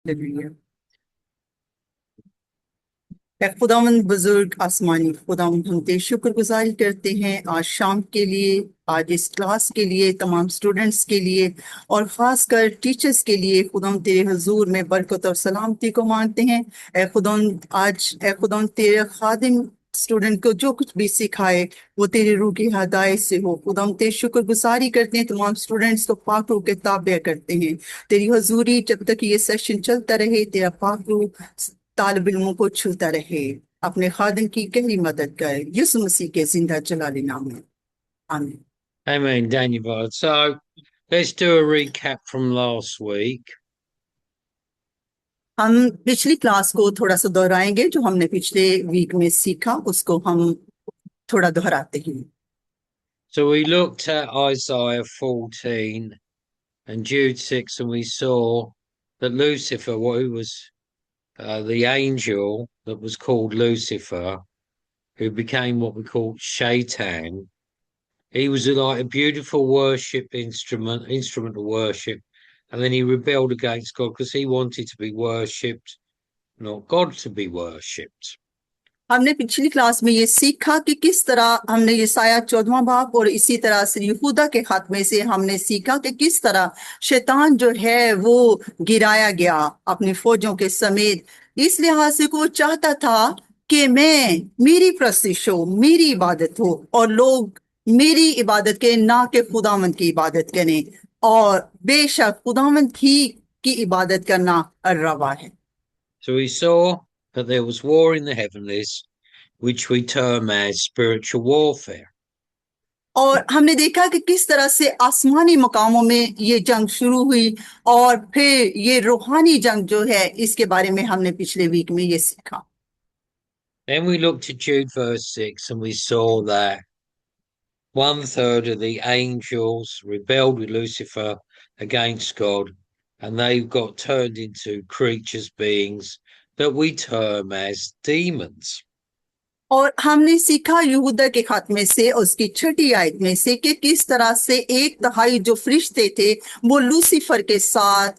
Hallelujah. ऐ खुदावंद बुजुर्ग आसमानी खुदावंद, हम तेरी शुक्रगुजारी करते हैं आज शाम के लिए, आज इस क्लास के लिए, तमाम स्टूडेंट्स के लिए और खासकर टीचर्स के लिए। खुदावंद तेरे हुजूर में बरकत और सलामती को मांगते हैं। ऐ खुदावंद तेरे खादिम स्टूडेंट को जो कुछ भी सिखाए वो तेरे रूह की हदायत से हो। खुदा हम तेरी शुक्रगुजारी करते हैं, तमाम स्टूडेंट्स को पाक रूह के ताबे करते हैं। तेरी हजूरी जब तक ये सेशन चलता रहे, तेरा पाक रूह तालिब इल्मों को छूता रहे। अपने खादिम की गहरी मदद कर, यीशु मसीह के जिंदा जलाली नाम में, आमीन। Amen, Daniel. So let's do a recap from last week. हम पिछली क्लास को थोड़ा सा दोहराएंगे, जो हमने पिछले वीक में सीखा उसको हम थोड़ा दोहराते हैं। So we looked at Isaiah 14 and Jude 6, and we saw that Lucifer, who was the angel that was called Lucifer, who became what we call Shaitan, he was like a beautiful instrument of worship, and then he rebelled against God because he wanted to be worshipped, not God to be worshipped. हमने पिछली class में ये सीखा कि किस तरह हमने यसाया 14वां बाब और इसी तरह से यहूदा के खात्मे से हमने सीखा कि किस तरह शैतान जो है वो गिराया गया अपनी फौजों के समेत। इस लिहाज से वो चाहता था कि मेरी प्रस्तिश हो, मेरी इबादत हो और लोग मेरी इबादत के, ना कि खुदावंद की इबादत करें। और बेशक खुदावंद ही की इबादत करना रवा है। So we saw that there was war in the heavenlies, which we term as spiritual warfare. और हमने देखा कि किस तरह से आसमानी मकामों में ये जंग शुरू हुई और फिर ये रूहानी जंग जो है इसके बारे में हमने पिछले वीक में ये सीखा। Then we looked at Jude verse 6 and we saw that 1/3 of the angels rebelled with Lucifer against God, and they got turned into creatures, beings that we term as demons. और हमने सीखा यहूदा के खात्मे से उसकी छठी आयत में से कि किस तरह से 1/3 जो फरिश्ते थे वो लूसीफर के साथ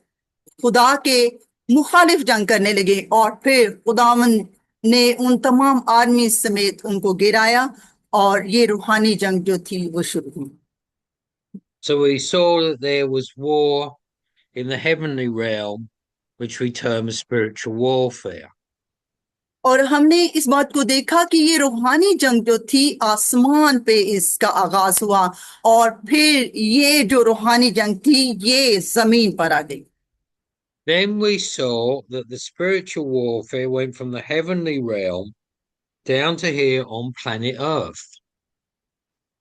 खुदा के मुखालिफ जंग करने लगे और फिर खुदावन ने उन तमाम आर्मी समेत उनको गिराया और ये रूहानी जंग जो थी वो शुरू हुई। So we saw that there was war in the heavenly realm, which we term as spiritual warfare. और हमने इस बात को देखा कि ये रूहानी जंग जो थी आसमान पे इसका आगाज हुआ और फिर ये जो रूहानी जंग थी ये जमीन पर आ गई। Then we saw that the spiritual warfare went from the heavenly realm down to here on planet Earth.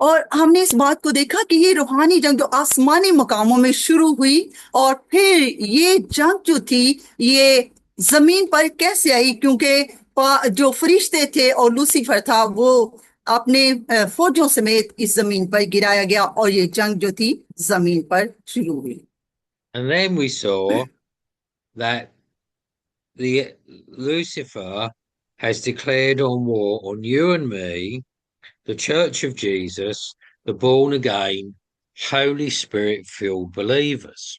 और हमने इस बात को देखा कि ये रूहानी जंग जो आसमानी मकामों में शुरू हुई और फिर ये जंग जो थी ये जमीन पर कैसे आई, क्योंकि जो फरिश्ते थे और लूसीफर था वो अपने फौजों समेत इस जमीन पर गिराया गया और ये जंग जो थी जमीन पर शुरू हुई। And then we saw that the Lucifer has declared on war on you and me, the Church of Jesus, the born again, Holy Spirit filled believers.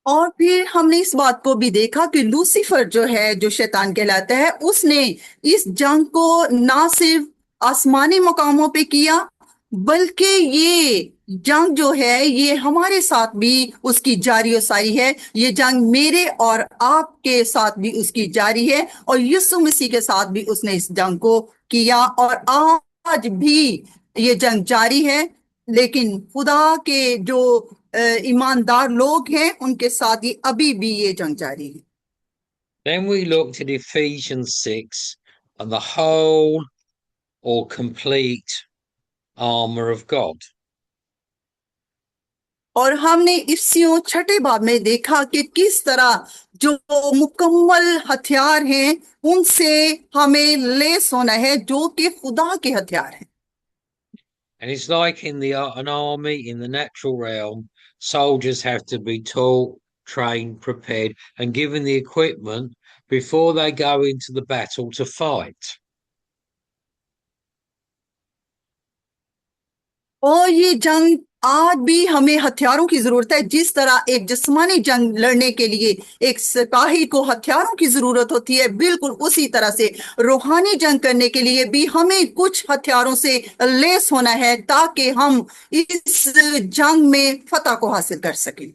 और फिर हमने इस बात को भी देखा कि लूसीफर जो है, जो शैतान कहलाता है, उसने इस जंग को ना सिर्फ आसमानी मकामों पे किया बल्कि ये जंग जो है ये हमारे साथ भी उसकी जारी और सारी है। ये जंग मेरे और आपके साथ भी उसकी जारी है और यीशु मसीह के साथ भी उसने इस जंग को किया और आज भी ये जंग जारी है। लेकिन खुदा के जो ईमानदार लोग हैं उनके साथ ही अभी भी ये जंग जारी है। Then we looked at Ephesians 6 and the whole or complete armor of God. और हमने इफ्सियों छठे बाब में देखा कि किस तरह जो मुकम्मल हथियार हैं उनसे हमें लेस होना है, जो कि खुदा के हथियार हैं। And it's like in an army in the natural realm, soldiers have to be taught, trained, prepared, and given the equipment before they go into the battle to fight. और ये जंग आज भी हमें हथियारों की जरूरत है। जिस तरह एक जिस्मानी जंग लड़ने के लिए एक सिपाही को हथियारों की जरूरत होती है, बिल्कुल उसी तरह से रूहानी जंग करने के लिए भी हमें कुछ हथियारों से लैस होना है, ताकि हम इस जंग में फतह को हासिल कर सकें।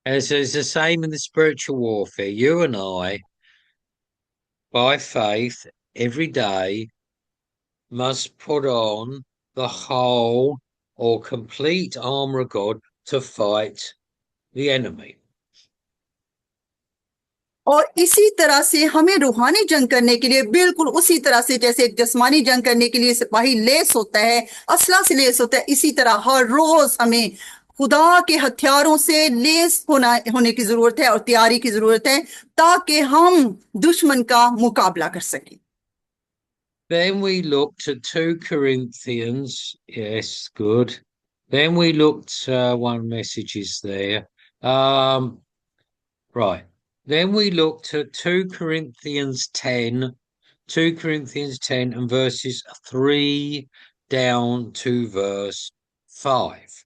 As it's the same in the spiritual warfare. You and I, by faith, every day must put on the whole or complete armor of God to fight the enemy. और इसी तरह से हमें रूहानी जंग करने के लिए बिल्कुल उसी तरह से जैसे एक जिस्मानी जंग करने के लिए सिपाही लेस होता है, असला से लेस होता है, इसी तरह हर रोज हमें खुदा के हथियारों से लेस होने की जरूरत है और तैयारी की जरूरत है, ताकि हम दुश्मन का मुकाबला कर सकें। Then we looked at 2 Corinthians. Yes, good. Then we looked, one message is there. Right. Then we looked at 2 Corinthians 10, 2 Corinthians 10 and verses 3 down to verse 5.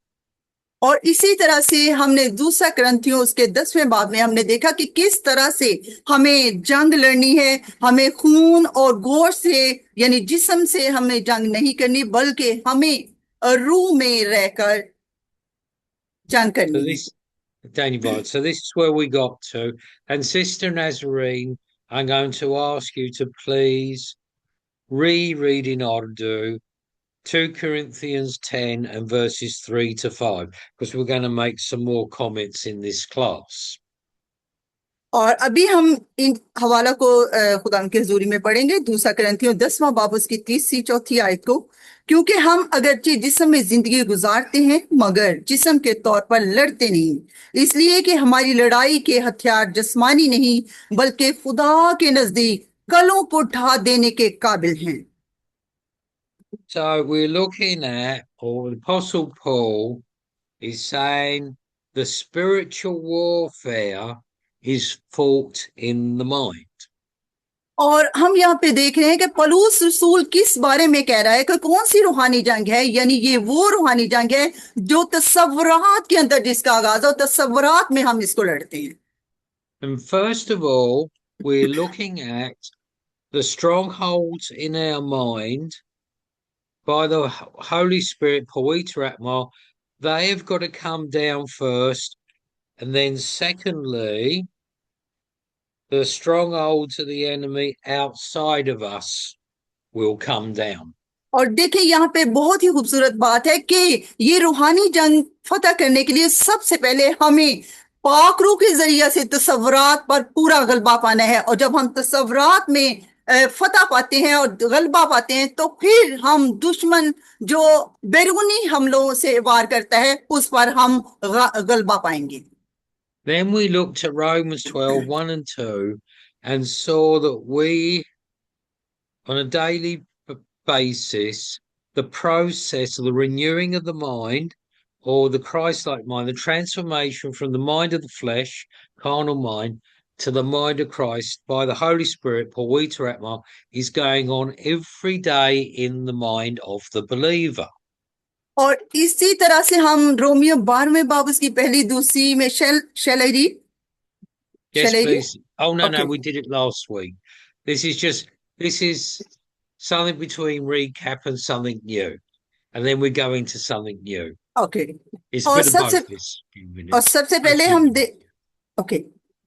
और इसी तरह से हमने दूसरा ग्रंथियों उसके 10वें बाब में हमने देखा कि किस तरह से हमें जंग लड़नी है। हमें खून और गोश्त से यानी जिस्म से हमें जंग नहीं करनी, बल्कि हमें रूह में रहकर जंग So करनी है। this, Danny Bart, so this is where we got to. And Sister Nazarene, I'm going to ask you to please reread in order 2 Corinthians 10 and verses 3 to 5, because we're going to make some more comments in this class. और अभी हम इन हवाला को खुदा की हजूरी में पढ़ेंगे। दूसरा करंथियों 10वां बाब उसकी 3सी 4थी आयत को। क्योंकि हम अगरचे जिस्म में जिंदगी गुजारते हैं, मगर जिस्म के तौर पर लड़ते नहीं, इसलिए कि हमारी लड़ाई के हथियार जिस्मानी नहीं, बल्कि खुदा के नजदीक कलों को ढा देने के काबिल हैं। So we're looking at, or the Apostle Paul is saying, the spiritual warfare is fought in the mind. और हम यहाँ पे देख रहे हैं कि पौलुस रसूल किस बारे में कह रहा है कि कौन सी रूहानी जंग है, यानी ये वो रूहानी जंग है जो तसव्वुरात के अंदर जिसका आगाज हो, तसव्वुरात में हम इसको लड़ते हैं। And first of all, we're looking at the strongholds in our mind by the Holy Spirit, Poeta Atma. They have got to come down first. And then secondly, the strongholds of the enemy outside of us will come down. और देखिए यहाँ पे बहुत ही खूबसूरत बात है कि ये रूहानी जंग फतह करने के लिए सबसे पहले हमें पाक रूह के जरिए से तसव्वुरात पर पूरा गलबा पाना है। और जब हम तसव्वुरात में फतह पाते हैं और गलबा पाते हैं, तो फिर हम दुश्मन जो बैरूनी हमलों से वार करता है उस पर हम गलबा पाएंगे। Then we looked at Romans 12, 1 and 2, and saw that we, on a daily basis, the process of the renewing of the mind, or the Christ-like mind, the transformation from the mind of the flesh, carnal mind, to the mind of Christ by the Holy Spirit, Poeta Atma, is going on every day in the mind of the believer. और इसी तरह से हम Romeo 12वें बाब उसकी पहली दूसरी में salary Yes, salary please. Oh, no, okay we did it last week. This is something between recap and something new. And then we go into something new. Okay It's a और bit of सबसे both this few और minutes. सबसे First पहले few हम minutes. Okay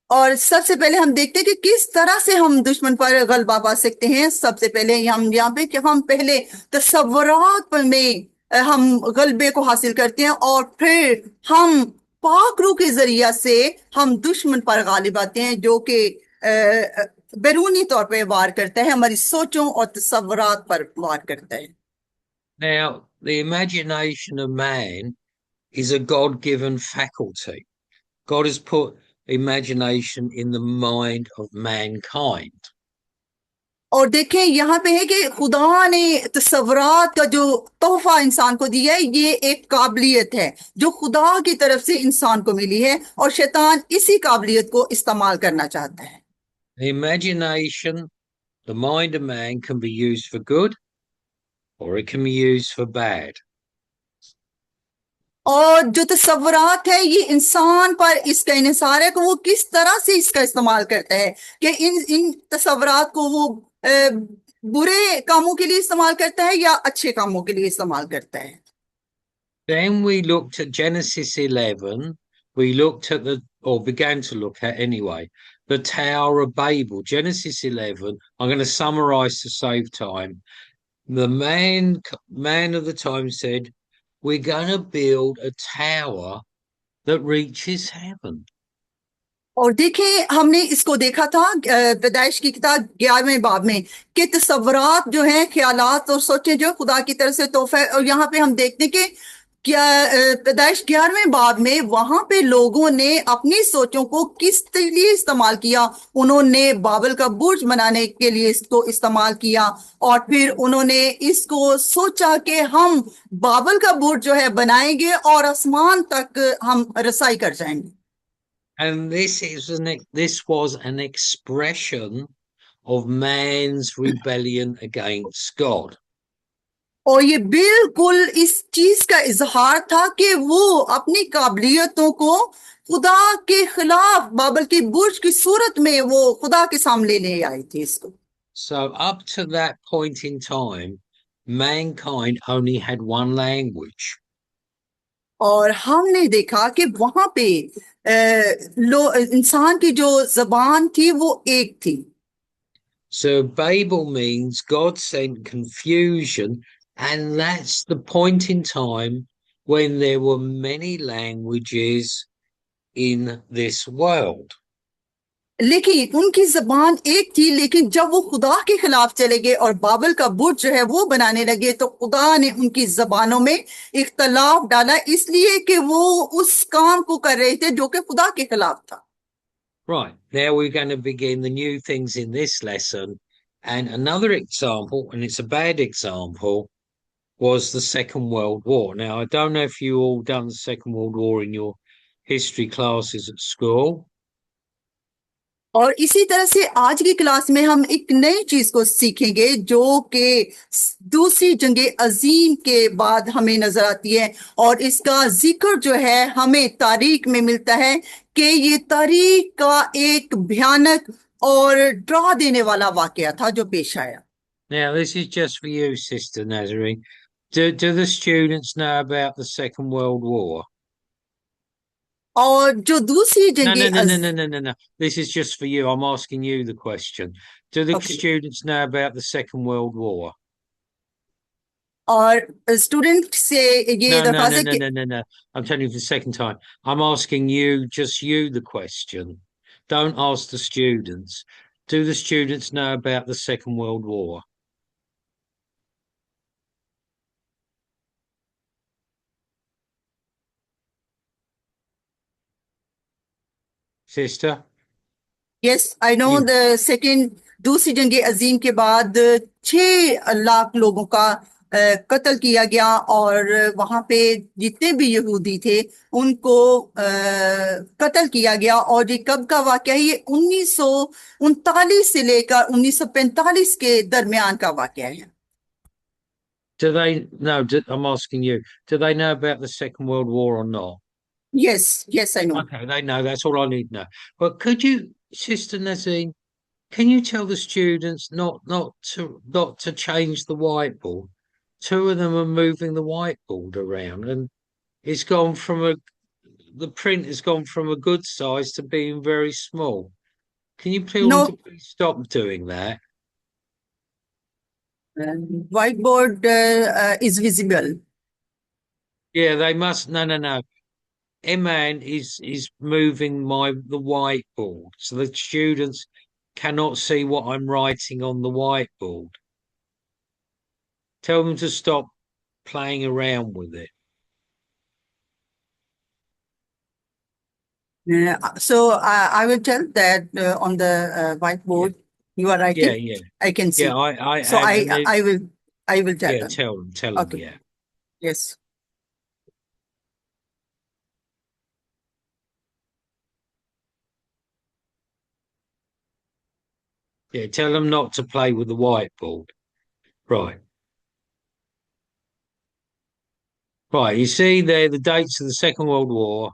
और सबसे पहले हम देखते हैं कि किस तरह से हम दुश्मन पर गलबा पा सकते हैं। सबसे पहले हम यहाँ पे कि हम पहले तसव्वुरात पर में हम गलबे को हासिल करते हैं, और फिर हम पाक रूह के जरिया से हम दुश्मन पर गालिब आते हैं, जो कि बैरूनी तौर पे वार करता है, हमारी सोचों और तसव्वुरात पर वार करता है। Now, the imagination of man is a God-given faculty. God has put imagination in the mind of mankind. और देखें यहाँ पे है कि खुदा ने तसव्वुरात का जो तोहफा इंसान को दिया है, ये एक काबिलियत है जो खुदा की तरफ से इंसान को मिली है, और शैतान इसी काबिलियत को इस्तेमाल करना चाहता है। The imagination, the mind of man, can be used for good or it can be used for bad. और जो तस्वुरात है ये इंसान पर इसका इन्हिसार है कि वो किस तरह से इसका इस्तेमाल करता है, कि इन इन तस्वुरात को वो बुरे कामों के लिए इस्तेमाल करता है या अच्छे कामों के लिए इस्तेमाल करता है। Then we looked at Genesis 11. We looked at or began to look at anyway, the Tower of Babel. Genesis 11. I'm going to summarize to save time. The man of the time said, "We're going to build a tower that reaches heaven." और देखें हमने इसको देखा था पैदाइश की किताब 11वें बाब में कि तस्वुरात जो हैं, ख्यालात और सोचें जो खुदा की तरफ से तोहफा है। और यहाँ पे हम देखते हैं कि क्या पैदाइश 11वें बाब में वहां पे लोगों ने अपनी सोचों को किस लिए इस्तेमाल किया। उन्होंने बाबल का बुर्ज बनाने के लिए इसको इस्तेमाल किया, और फिर उन्होंने इसको सोचा कि हम बाबल का बुर्ज जो है बनाएंगे और आसमान तक हम रसाई कर जाएंगे। And this was an expression of man's rebellion against God. और ये बिल्कुल इस चीज का इजहार था कि वो अपनी काबिलियतों को खुदा के खिलाफ बाबल की बुर्ज की सूरत में वो खुदा के सामने ले आए थे इसको। So up to that point in time, mankind only had one language. और हमने देखा कि वहां पे इंसान की जो जबान थी वो एक थी। So Babel means God sent confusion, and that's the point in time when there were many languages in this world. लेकिन उनकी जबान एक थी, लेकिन जब वो खुदा के खिलाफ चले गए और बाबल का बुर्ज जो है वो बनाने लगे तो खुदा ने उनकी जबानों में इख्तलाफ डाला, इसलिए कि वो उस काम को कर रहे थे जो कि खुदा के खिलाफ था। Right, now we're going to begin the new things in this lesson. And another example, and it's a bad example, was the Second World War. Now, I don't know if you all done the Second World War in your history classes at school. और इसी तरह से आज की class में हम एक नई चीज को सीखेंगे जो कि दूसरी जंग अजीम के बाद हमें नजर आती है, और इसका जिक्र जो है हमें तारीख में मिलता है कि ये तारीख का एक भयानक और डरा देने वाला वाकया था जो पेश आया। Now, this is just for you, Sister Nazarene. Do the students know about the Second World War? और जो दूसरी No, जंग no, no, no, no, no, no, no. This is just for you. I'm asking you the question. Do the okay, students know about the Second World War? और student से ये No, no, दरख्वास्त no, है no, कि no, no, no. I'm telling you for the second time. I'm asking you, just you, the question. Don't ask the students. Do the students know about the Second World War? Sister? Yes I know You? The second, दूसरी जंग अजीम के बाद 6 लाख लोगों का कत्ल किया गया, और वहां पे जितने भी यहूदी थे उनको कत्ल किया गया। और ये कब का वाकया है? ये 1939 से लेकर 1945 के दरमियान का वाकया है। Do they know? I'm asking you. Do they know about the Second World War or not? Yes, yes I know. Okay, they know. That's all I need to know. But could you, Sister Nazine, can you tell the students not to change the whiteboard? Two of them are moving the whiteboard around, and it's gone from the print has gone from a good size to being very small. Can you tell no, them to please stop doing that? Whiteboard is visible. Yeah, they must. No, no, no. Eman is moving the whiteboard, so the students cannot see what I'm writing on the whiteboard. Tell them to stop playing around with it. So I will tell that on the Yeah, whiteboard you are yeah, writing. yeah, I can yeah. see. I So have, and they, I will tell yeah. them. Tell them. Okay. Yeah, Yes. yeah. Tell them not to play with the whiteboard. Right. Right, you see there the dates of the Second World War,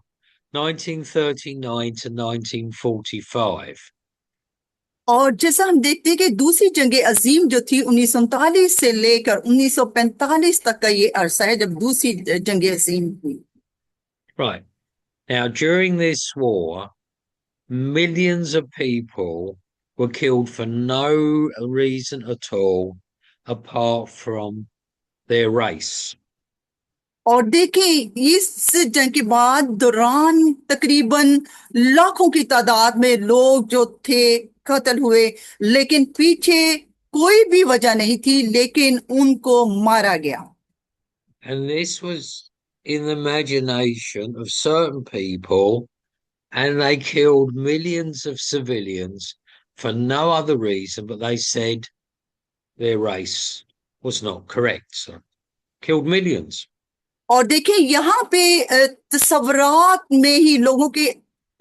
1939 to 1945. और जैसा हम देखते हैं कि दूसरी जंग अजीम जो थी 1939 से लेकर 1945 तक का ये अरसा है जब दूसरी जंग अजीम हुई। Right. Now, during this war, millions of people were killed for no reason at all apart from their race. और देखें इस जंग के बाद दौरान तकरीबन लाखों की तादाद में लोग जो थे कत्ल हुए, लेकिन पीछे कोई भी वजह नहीं थी, लेकिन उनको मारा गया। And this was in the imagination of certain people, and they killed millions of civilians for no other reason, but they said their race was not correct. So killed millions. और देखिए यहाँ पे तस्वरात में ही लोगों के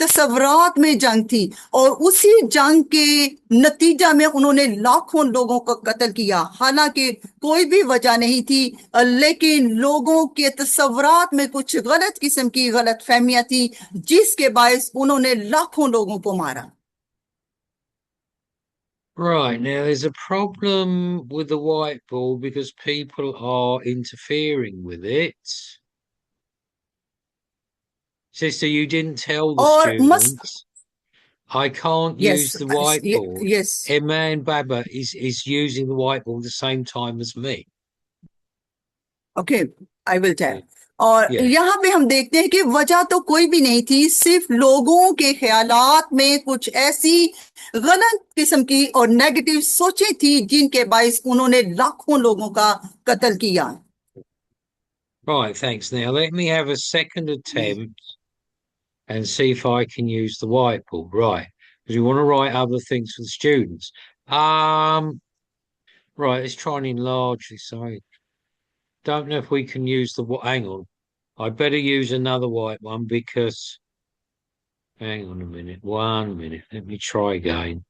तस्वरात में जंग थी, और उसी जंग के नतीजा में उन्होंने लाखों लोगों को कत्ल किया, हालांकि कोई भी वजह नहीं थी, लेकिन लोगों के तस्वरात में कुछ गलत किस्म की गलत फहमियां थी, जिसके बायस उन्होंने लाखों लोगों को मारा। Right, now there's a problem with the whiteboard because people are interfering with it. Sister, you didn't tell the और students. I can't use yes the whiteboard. Yes Emma and Baba is using the whiteboard the same time as me. Okay, I will tell. Yeah. और Yeah. यहाँ पे हम देखते हैं कि वजह तो कोई भी नहीं थी, सिर्फ लोगों के ख्यालात में कुछ ऐसी गलत किस्म की और नेगेटिव सोचें थी, जिनके बायस उन्होंने लाखों लोगों का कत्ल किया। Right, thanks. Now let me have a second attempt and see if I can use the whiteboard. Right, because we want to write other things for the students. Right, let's try and enlarge this. Sorry. Don't know if we can use the hang on. I better use another white one because hang on a minute. 1 minute. Let me try again.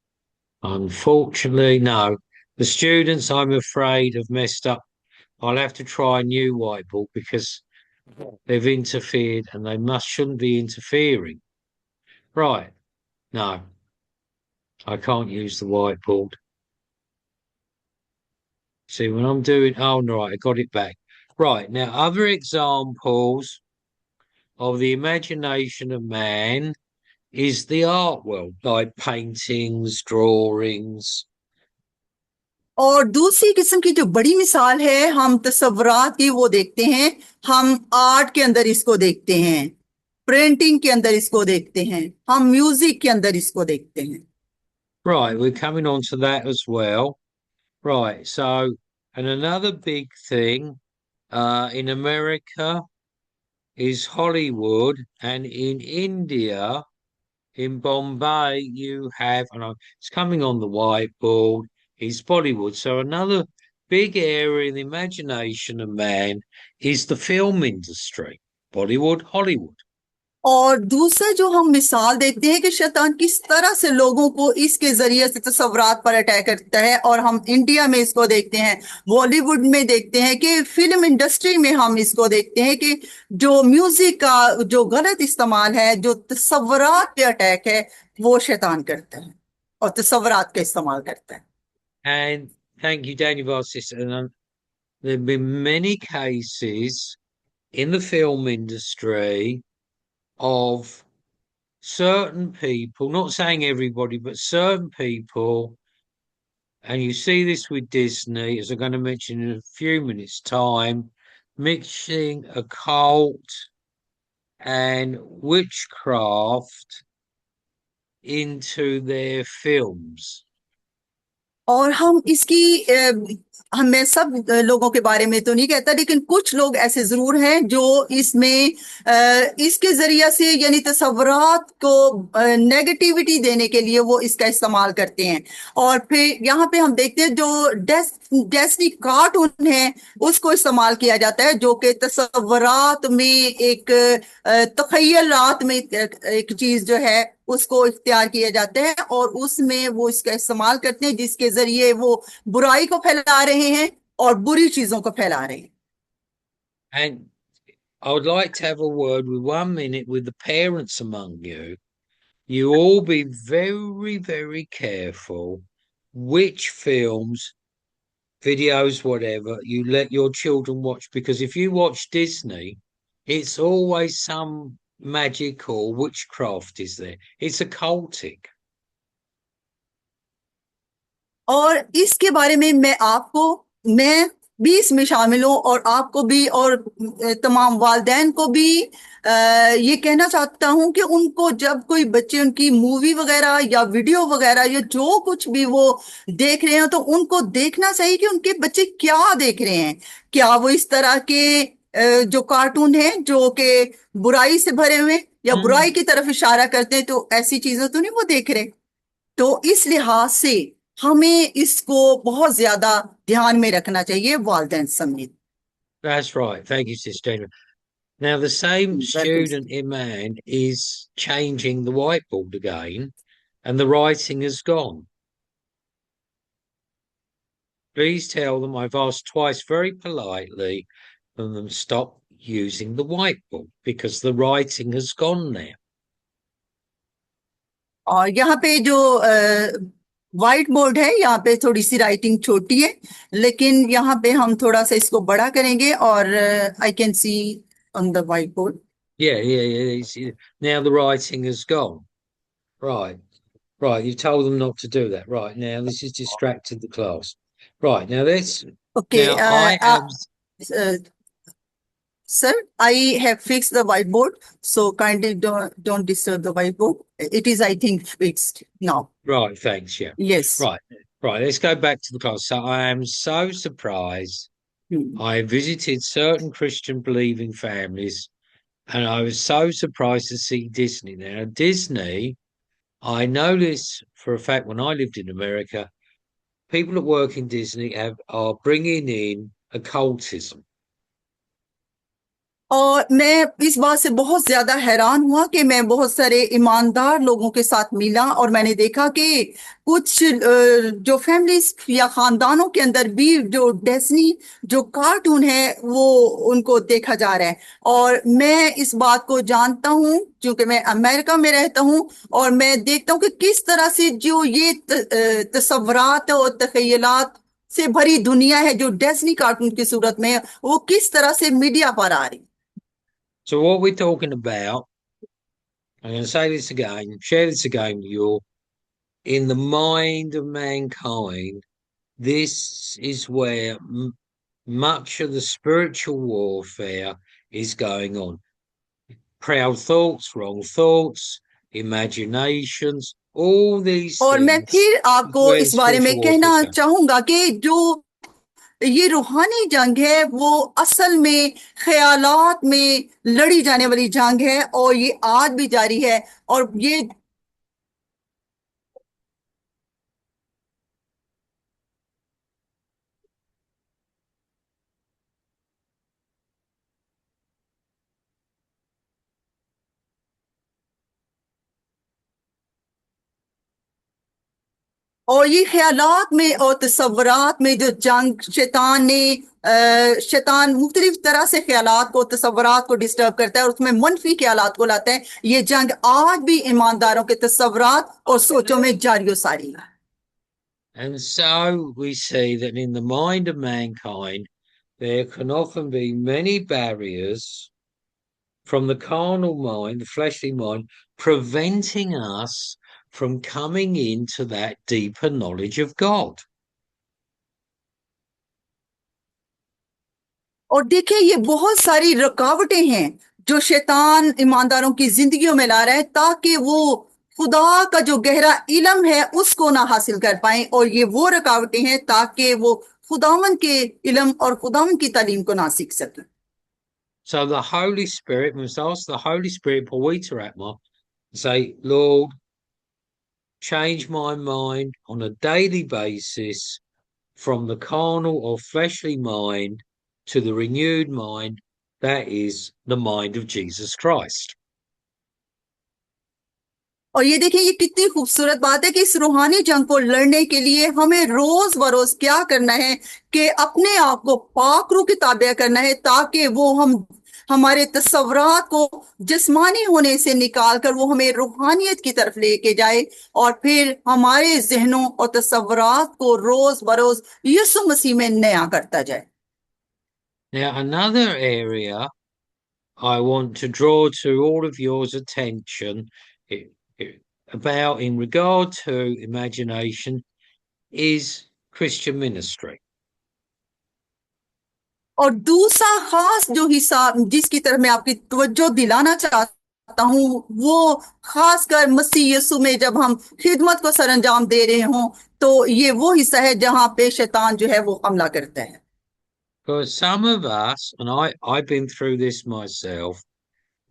Unfortunately, no. The students, I'm afraid, have messed up. I'll have to try a new whiteboard because they've interfered and they shouldn't be interfering. Right. No, I can't use the whiteboard. See, when I'm doing, oh, right, I got it back. Right, now other examples of the imagination of man is the art world, like paintings, drawings. और दूसरी किस्म की जो बड़ी मिसाल है हम तस्वरात की, वो देखते हैं, हम आर्ट के अंदर इसको देखते हैं, प्रिंटिंग के अंदर इसको देखते हैं, हम म्यूजिक के अंदर इसको देखते हैं। Right, we're coming on to that as well. Right, so, and another big thing in America is Hollywood, and in India, in Bombay, you have, and it's coming on the whiteboard, is Bollywood. So another big area in the imagination of man is the film industry, Bollywood, Hollywood. और दूसरा जो हम मिसाल देखते हैं कि शैतान किस तरह से लोगों को इसके जरिए से तस्वरात पर अटैक करता है, और हम इंडिया में इसको देखते हैं, बॉलीवुड में देखते हैं, कि फिल्म इंडस्ट्री में हम इसको देखते हैं कि जो म्यूजिक का जो गलत इस्तेमाल है, जो तस्वरात पे अटैक है, वो शैतान करता है और तस्वरात का इस्तेमाल करता है। And thank you, Daniel Vassis. And there have been many cases in the film industry of certain people, not saying everybody, but certain people, and you see this with Disney, as I'm going to mention in a few minutes' time, mixing occult and witchcraft into their films. और हम इसकी मैं सब लोगों के बारे में तो नहीं कहता, लेकिन कुछ लोग ऐसे जरूर हैं जो इसमें इसके जरिया से यानी तस्वरात को नेगेटिविटी देने के लिए वो इसका इस्तेमाल करते हैं। और फिर यहाँ पे हम देखते हैं जो डेस्नी कार्टून है उसको इस्तेमाल किया जाता है, जो कि तस्वरात में एक तखयलात में एक चीज जो है उसको इख्तियार किया जाता है, और उसमें वो इसका इस्तेमाल करते हैं, जिसके जरिए वो बुराई को फैला रहे हैं और बुरी चीजों को फैला रहे हैं। And I would like to have a word with 1 minute with the parents among you. You all be very, very careful which films, videos, whatever, you let your children watch, because if you watch Disney, it's always some magic or witchcraft is there. It's occultic. और इसके बारे में मैं भी इसमें शामिल हूँ और आपको भी और तमाम वालिदैन को भी ये कहना चाहता हूँ कि उनको जब कोई बच्चे उनकी मूवी वगैरह या वीडियो वगैरह या जो कुछ भी वो देख रहे हैं तो उनको देखना चाहिए कि उनके बच्चे क्या देख रहे हैं। क्या वो इस तरह के जो कार्टून हैं जो कि बुराई से भरे हुए या बुराई की तरफ इशारा करते हैं, तो ऐसी चीजें तो नहीं वो देख रहे। तो इस लिहाज से हमें इसको बहुत ज्यादा ध्यान में रखना चाहिए वालिदैन समेत। That's right. Thank you, Sister. Now, the same welcome. student Iman is changing the whiteboard again, and the writing has gone. Please tell them I've asked twice very politely for them to stop using the whiteboard because the writing has gone now. और यहाँ पे जो white board है, यहाँ पे थोड़ी सी writing छोटी है, लेकिन यहाँ पे हम थोड़ा सा इसको बड़ा करेंगे और I can see on the white board. Yeah. Now the writing has gone. Right. Right. You told them not to do that. Right. Now this has distracted the class. Right. Now this. Okay Now I am. sir, I have fixed the whiteboard, so kindly don't disturb the whiteboard. It is, I think, fixed now. Right. Thanks. Yeah. Yes. Right. Right. Let's go back to the class. So I am so surprised. I visited certain Christian believing families, and I was so surprised to see Disney. Now, Disney, I know this for a fact when I lived in America, people that work in Disney are bringing in occultism. और मैं इस बात से बहुत ज्यादा हैरान हुआ कि मैं बहुत सारे ईमानदार लोगों के साथ मिला और मैंने देखा कि कुछ जो फैमिलीज या खानदानों के अंदर भी जो डिज्नी जो कार्टून है वो उनको देखा जा रहा है। और मैं इस बात को जानता हूं क्योंकि मैं अमेरिका में रहता हूं और मैं देखता हूं कि किस तरह से जो ये तस्वुरात और तखयलात से भरी दुनिया है जो डिज्नी कार्टून की सूरत में है, वो किस तरह से मीडिया पर आ रही। So what we're talking about, I'm going to say this again, share this again with you all. In the mind of mankind, this is where much of the spiritual warfare is going on. Proud thoughts, wrong thoughts, imaginations, all these और मैं things. फिर आपको where इस बारे में spiritual कहना warfare is going. चाहूंगा कि जो ये रूहानी जंग है वो असल में ख्यालात में लड़ी जाने वाली जंग है और ये आज भी जारी है। और ये और ये ख्यालात में और तस्वुरात में जो जंग शैतान मुख्तलिफ तरह से ख्यालात को तस्वुरात को डिस्टर्ब करता है और उसमें मनफी ख्यालात को लाता है। ये जंग आज भी ईमानदारों के तस्वुरात और सोचों में जारी सारी है। And so we see that in the mind of mankind, there can often be many barriers from the carnal mind, the fleshly mind, preventing us from coming into that deeper knowledge of God. और देखिए ये बहुत सारी रुकावटें हैं जो शैतान ईमानदारों की जिंदगियों में ला रहा है ताकि वो खुदा का जो गहरा इल्म है उसको ना हासिल कर पाए। और ये वो रुकावटें हैं ताकि वो खुदावन के इल्म और खुदावन की तालीम को ना सीख सके। So the Holy Spirit, we must ask the Holy Spirit, Pawita Atma, say, Lord, change my mind on a daily basis from the carnal or fleshly mind to the renewed mind, that is the mind of Jesus Christ. और ये देखिए ये कितनी खूबसूरत बात है कि इस रूहानी जंग को लड़ने के लिए हमें रोज बरोज क्या करना है कि अपने आप को पाक रूह की ताबे करना है ताकि वो हम हमारे तस्वुरात को जिस्मानी होने से निकाल कर वो हमें रूहानियत की तरफ लेके जाए और फिर हमारे जहनों और तस्वुरात को रोज बरोज यीशु मसीह में नया करता जाए। Now, another area I want to draw to all of yours attention about in regard to imagination is Christian ministry. और दूसरा खास जो हिस्सा जिसकी तरफ मैं आपकी तवज्जो दिलाना चाहता हूँ वो खासकर मसीह यीशु में जब हम खिदमत को सरंजाम दे रहे हों तो ये वो हिस्सा है जहां पे शैतान जो है वो हमला करता है। For some of us, and I've been through this myself,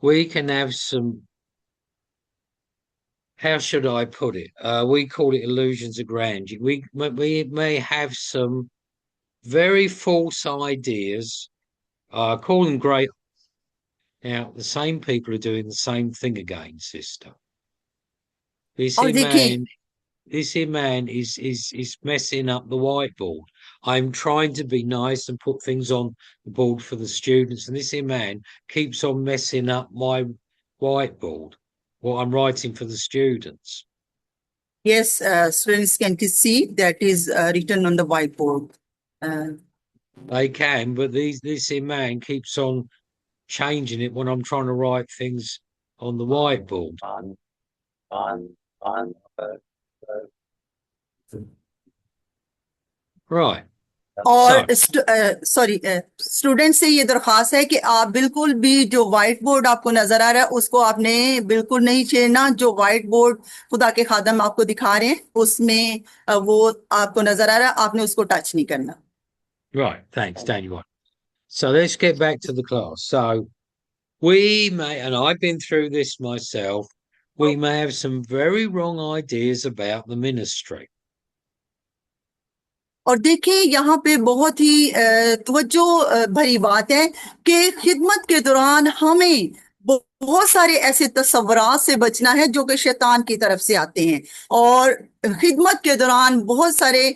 we can have some, how should I put it? We call it illusions of grandeur. We may have some very false ideas. Call them great. Now, the same people are doing the same thing again, sister. This और here देखिए, man, this here man is messing up the whiteboard. I'm trying to be nice and put things on the board for the students, and this here man keeps on messing up my whiteboard, what I'm writing for the students. yes, students can see that is written on the whiteboard. They can, but this here man keeps on changing it when I'm trying to write things on the whiteboard. Right. और So, sorry, student से ये दरख्वास्त है कि आप बिल्कुल भी जो व्हाइट बोर्ड आपको नजर आ रहा है उसको आपने बिल्कुल नहीं छेड़ना। जो व्हाइट बोर्ड खुदा के खादम आपको दिखा रहे हैं उसमें वो आपको नजर आ रहा है, आपने उसको टच नहीं करना। right. Thanks, Daniel. So let's get back to the class. So we may, and I've been through this myself, we may have some very wrong ideas about the ministry. और देखिए यहाँ पे बहुत ही तवज्जो भरी बात है कि खिदमत के दौरान हमें बहुत सारे ऐसे तस्वुरात से बचना है जो कि शैतान की तरफ से आते हैं। और खिदमत के दौरान बहुत सारे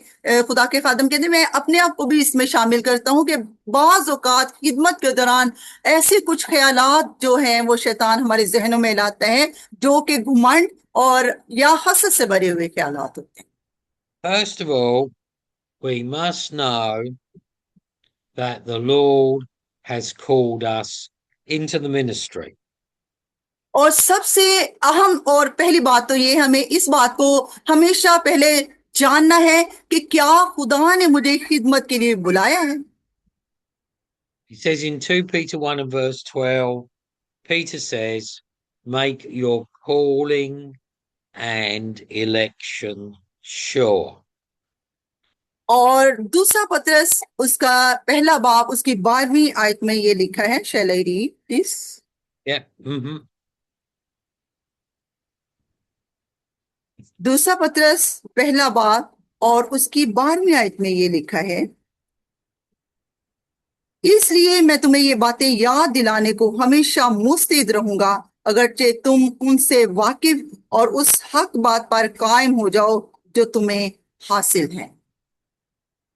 खुदा के खादम कहते हैं, मैं अपने आप को भी इसमें शामिल करता हूँ कि बाज औकात खिदमत के दौरान ऐसे कुछ ख्यालात जो हैं वो शैतान हमारे जहनों में लाता है जो कि घुमंड और या हसद से भरे हुए ख्यालात होते हैं। First of all, we must know that the Lord has called us into the ministry. और सबसे अहम और पहली बात तो ये हमें इस बात को हमेशा पहले जानना है कि क्या खुदा ने मुझे खिदमत के लिए बुलाया है। He says in 2 Peter 1 and verse 12, Peter says, make your calling and election sure. और दूसरा पत्रस उसका पहला बाब उसकी 12वीं आयत में ये लिखा है, shall I read this? Yeah. Mm-hmm. दूसरा पत्रस पहला बाब और उसकी 12वीं आयत में ये लिखा है, इसलिए मैं तुम्हें ये बातें याद दिलाने को हमेशा मुस्तैद रहूंगा अगरचे तुम उनसे वाकिफ और उस हक बात पर कायम हो जाओ जो तुम्हें हासिल है।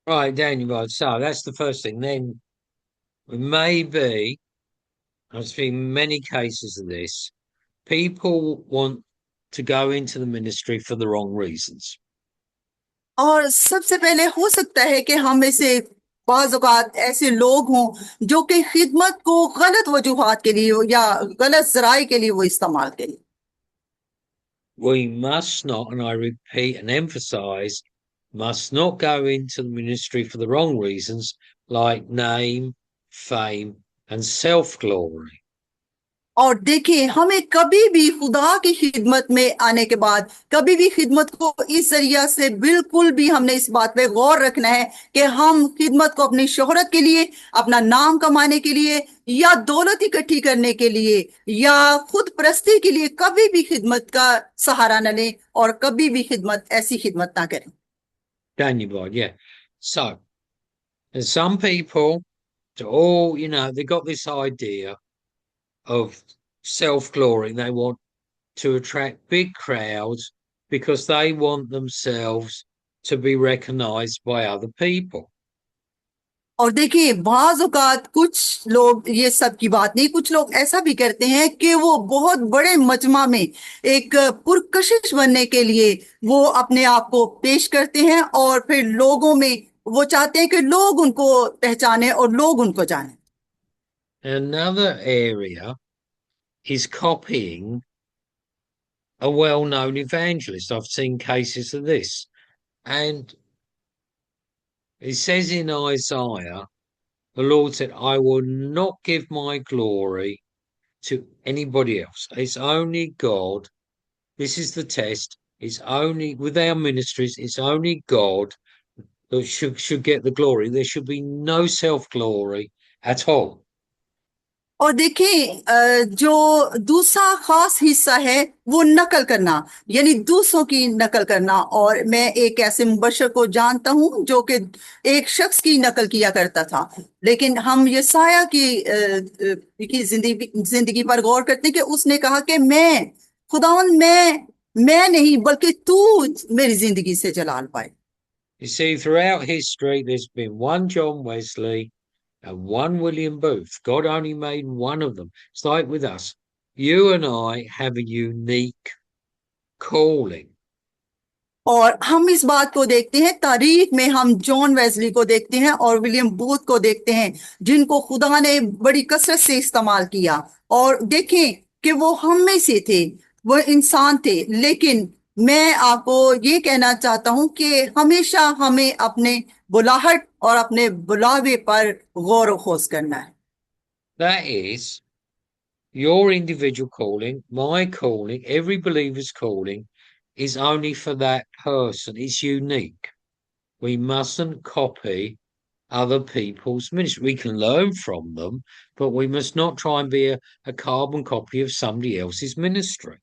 Right, Daniel. So that's the first thing. Then maybe, I've seen many cases of this. People want to go into the ministry for the wrong reasons. और सबसे पहले हो सकता है कि हम में से बाज औकात ऐसे लोग हों जो कि खिदमत को गलत वजूहात के लिए या गलत जराए के लिए वो इस्तेमाल करें। We must not, and I repeat and emphasize, must not go into the ministry for the wrong reasons, like name, fame, and self-glory. और देखिए, हमें कभी भी खुदा की खिदमत में आने के बाद कभी भी खिदमत को इस जरिया से बिल्कुल भी हमने इस बात पे गौर रखना है कि हम खिदमत को अपनी शोहरत के लिए, अपना नाम कमाने के लिए या दौलत इकट्ठी करने के लिए या खुद परस्ती के लिए कभी भी खिदमत का सहारा न लें और कभी भी ऐसी खिदमत ना करें। Daniel, yeah. So, there's some people, they got this idea of self-glory. They want to attract big crowds because they want themselves to be recognized by other people. और देखिए बाज औकात कुछ लोग ये सब की बात नहीं, कुछ लोग ऐसा भी करते हैं कि वो बहुत बड़े मजमा में एक पुरकशिश बनने के लिए वो अपने आप को पेश करते हैं, और फिर लोगों में वो चाहते हैं कि लोग उनको पहचाने और लोग उनको जाने। Another area is copying a well-known evangelist. I've seen cases of this. And it says in Isaiah, the Lord said, I will not give my glory to anybody else. It's only God. This is the test. It's only with our ministries, it's only God that should get the glory. There should be no self-glory at all. और देखिए जो दूसरा खास हिस्सा है वो नकल करना, यानी दूसरों की नकल करना। और मैं एक ऐसे मुबशर को जानता हूं जो कि एक शख्स की नकल किया करता था, लेकिन हम यसाया की जिंदगी पर गौर करते हैं कि उसने कहा कि मैं खुदावन, मैं नहीं बल्कि तू मेरी जिंदगी से जलाल पाए। You see, throughout history, there's been one John Wesley and one William Booth. God only made one of them. It's like with us. You and I have a unique calling. और हम इस बात को देखते हैं तारीख में, हम जॉन वेस्ली को देखते हैं और विलियम बूथ को देखते हैं, जिनको खुदा ने बड़ी कसरत से इस्तेमाल किया। और देखें कि वो हम में से थे, वो इंसान थे, लेकिन मैं आपको ये कहना चाहता हूं कि हमेशा हमें अपने बुलाहट और अपने बुलावे पर गौर व खोज करना है। That is your individual calling, my calling, every believer's calling is only for that person. It's unique. We mustn't copy other people's ministry. We can learn from them, but we must not try and be a carbon copy of somebody else's ministry.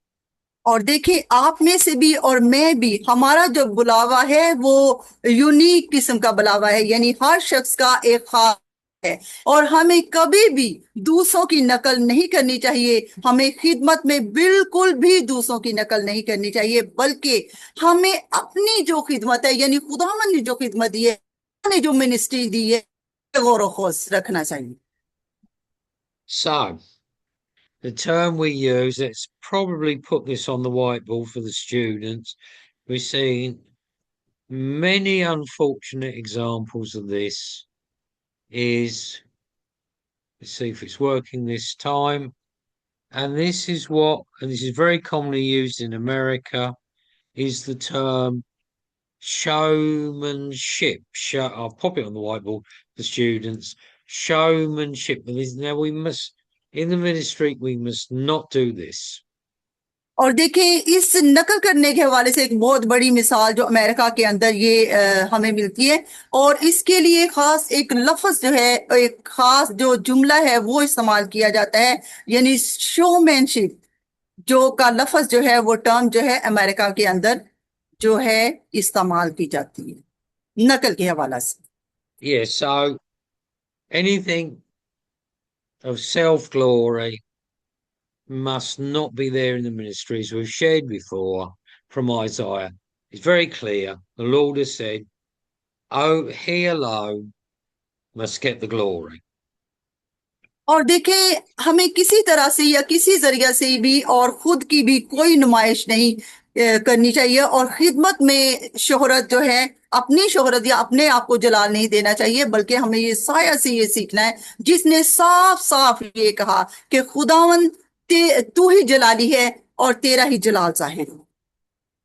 और देखिए आप में से भी और मैं भी, हमारा जो बुलावा है वो यूनिक किस्म का बुलावा है, यानी हर शख्स का एक खास है। और हमें कभी भी दूसरों की नकल नहीं करनी चाहिए, हमें खिदमत में बिल्कुल भी दूसरों की नकल नहीं करनी चाहिए, बल्कि हमें अपनी जो खिदमत है, यानी खुदावन ने जो खिदमत दी है, ने जो मिनिस्ट्री दी है, गौर व खोज रखना चाहिए। So, the term we use, let's probably put this on the whiteboard for the students. We're seeing many unfortunate examples of this. Let's see if it's working this time. And this is very commonly used in America, is the term showmanship. I'll pop it on the whiteboard for students. Showmanship. Now in the ministry, we must not do this. और देखें इस नकल करने के हवाले से एक बहुत बड़ी मिसाल जो अमेरिका के अंदर ये हमें मिलती है, और इसके लिए खास एक लफ्ज जो है, एक खास जो जुमला है वो इस्तेमाल किया जाता है, यानी शोमैनशिप जो का लफ्ज जो है, वो टर्म जो है अमेरिका के अंदर जो है इस्तेमाल की जाती है नकल के हवाला से। Yeah, so anything of self-glory must not be there in the ministry, as we've shared before from Isaiah. It's very clear. The Lord has said, oh, he alone must get the glory. और देखें हमें किसी तरह से या किसी जरिया से भी और खुद की भी कोई नुमाइश नहीं करनी चाहिए, और खिदमत में शोहरत जो है, अपनी शोहरत या अपने आप को जलाल नहीं देना चाहिए, बल्कि हमें ये साया से ये सीखना है, जिसने साफ साफ ये कहा कि खुदावन तू ही जलाली है और तेरा ही जलाल जाहिर हो।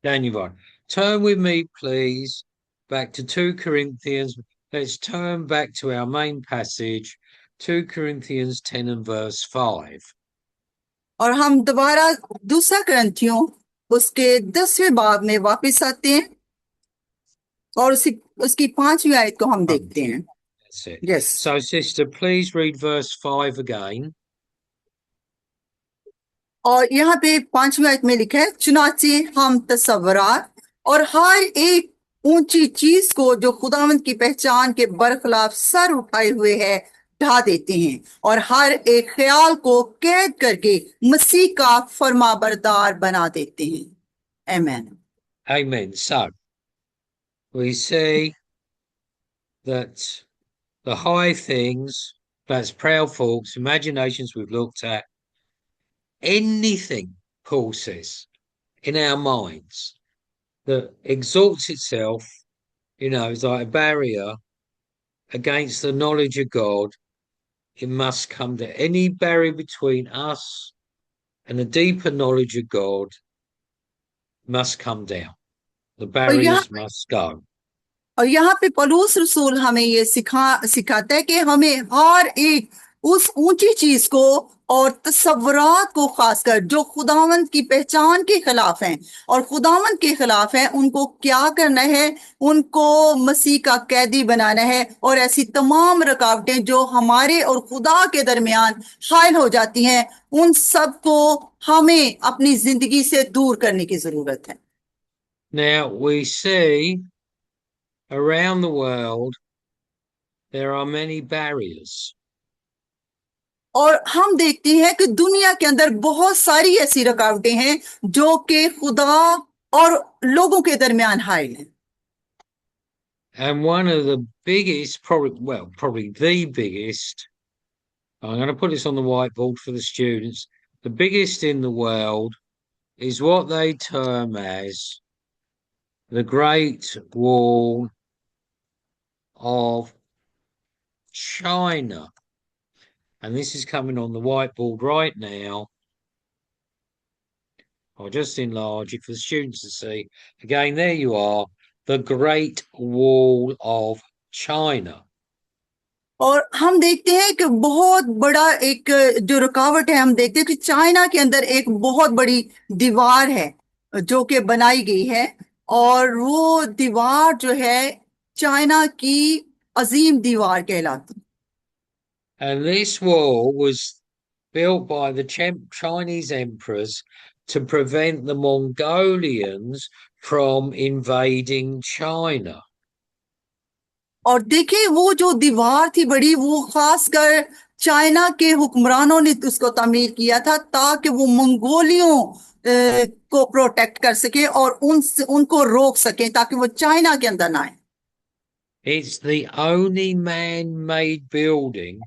Daniel, turn with me, please, back to 2 Corinthians. Let's turn back to our main passage, 2 Corinthians 10 and verse 5. और हम दोबारा दूसरा ग्रंथियों उसके 10वें बाब में वापस आते हैं, और उसकी 5वीं आयत को हम देखते हैं। That's it. Yes. So, sister, please read verse 5 again. और यहाँ पे 5वीं आयत में लिखा है, चुनाचे हम तसव्वुरात और हर एक ऊंची चीज को जो खुदावंद की पहचान के बरखिलाफ सर उठाए हुए है ढा देते हैं, और हर एक ख्याल को कैद करके मसीह का फरमाबरदार बना देते हैं। आमीन। Amen. So, we see that the high things, that's proud thoughts, imaginations we've looked at, anything, Paul says, in our minds that exalts itself, is like a barrier against the knowledge of God. It must come to any barrier between us and a deeper knowledge of God must come down. The और यहाँ barriers must go. और यहाँ पे पौलुस रसूल हमें ये सिखाता है कि हमें हर एक उस ऊंची चीज को और तसव्वुरात को, खासकर जो खुदावंद की पहचान के खिलाफ हैं और खुदावंद के खिलाफ हैं, उनको क्या करना है? उनको मसीह का कैदी बनाना है। और ऐसी तमाम रुकावटें जो हमारे और खुदा के दरमियान हायल हो जाती हैं, उन सब को हमें अपनी जिंदगी से दूर करने की जरूरत है। Now we see around the world there are many barriers. और हम देखते हैं कि दुनिया के अंदर बहुत सारी ऐसी रुकावटें हैं जो कि खुदा और लोगों के दरमियान हायल हैं। And one of the biggest, probably the biggest, I'm going to put this on the whiteboard for the students. The biggest in the world is what they term as the Great Wall of China. And this is coming on the whiteboard right now. I'll just enlarge it for the students to see. Again, there you are, the Great Wall of China. और हम देखते हैं कि बहुत बड़ा एक जो रुकावट है, हम देखते हैं कि चाइना के अंदर एक बहुत बड़ी दीवार है जो कि बनाई गई है। और वो दीवार जो है चाइना की अजीम दीवार कहलाती। And this wall was built by the Chinese emperors to prevent the Mongolians from invading China. और देखिए, वो जो दीवार थी बड़ी, वो खासकर चाइना के हुक्मरानों ने उसको तामीर किया था ताकि वो मंगोलियों को प्रोटेक्ट कर सके और उनको रोक सके ताकि वो चाइना के अंदर ना आए। It's the only man-made building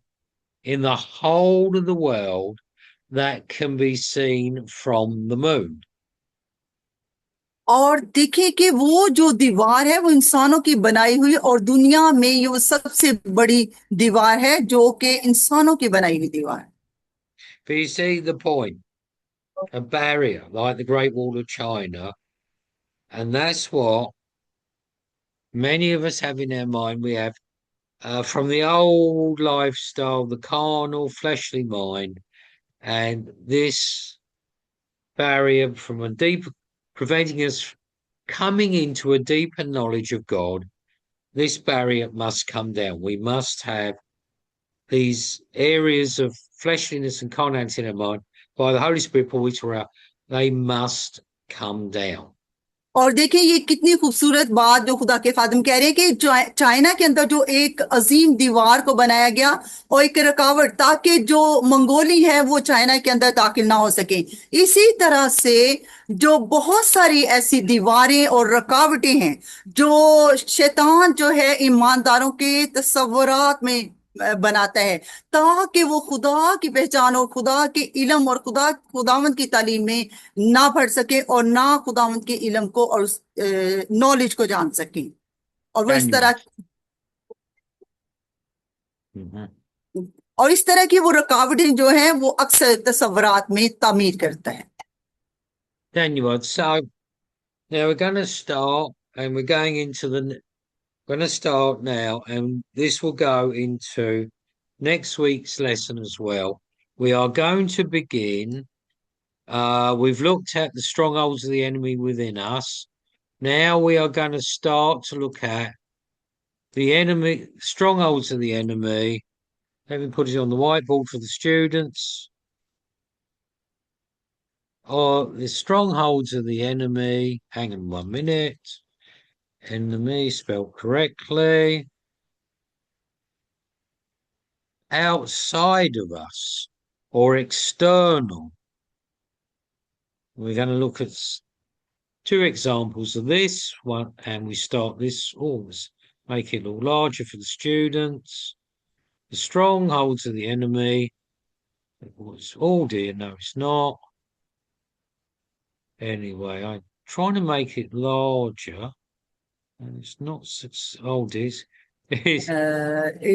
in the whole of the world that can be seen from the moon. और देखिए कि वो जो दीवार है वो इंसानों की बनाई हुई, और दुनिया में ये वो सबसे बड़ी दीवार है जो कि इंसानों की बनाई हुई दीवार है। But you see the point, a barrier like the Great Wall of China, and that's what many of us have in our mind. We have from the old lifestyle, the carnal, fleshly mind, and this barrier from a deep, preventing us coming into a deeper knowledge of God. This barrier must come down. We must have these areas of fleshliness and carnality in our mind by the Holy Spirit, Paul out, they must come down. और देखिए ये कितनी खूबसूरत बात जो खुदा के खादिम कह रहे हैं कि चाइना के अंदर जो एक अजीम दीवार को बनाया गया और एक रुकावट, ताकि जो मंगोली है वो चाइना के अंदर दाखिल ना हो सके। इसी तरह से जो बहुत सारी ऐसी दीवारें और रुकावटें हैं जो शैतान जो है ईमानदारों के तसव्वुरात में बनाता है, ताकि वो खुदा की पहचान और खुदा के इल्म और खुदावंद की तालीम में ना पढ़ सके और ना खुदावंद के इल्म को और नॉलेज को जान सके। और वो इस Daniel. तरह Mhm. और इस तरह की वो रुकावटें जो हैं वो अक्सर तसव्वुरात में तामीर करता है। Daniel, so now we're going to start and we're going into going to start now, and this will go into next week's lesson as well. We are going to begin. We've looked at the strongholds of the enemy within us. Now we are going to start to look at the enemy, strongholds of the enemy. Let me put it on the whiteboard for the students. Or the strongholds of the enemy. Hang on 1 minute. Enemy spelled correctly. Outside of us or external. We're going to look at 2 examples of this one, and we start this. Oh, let's make it a little larger for the students. The strongholds of the enemy. It was, oh dear, no, it's not. Anyway, I'm trying to make it larger, and it's not. Oh, it's It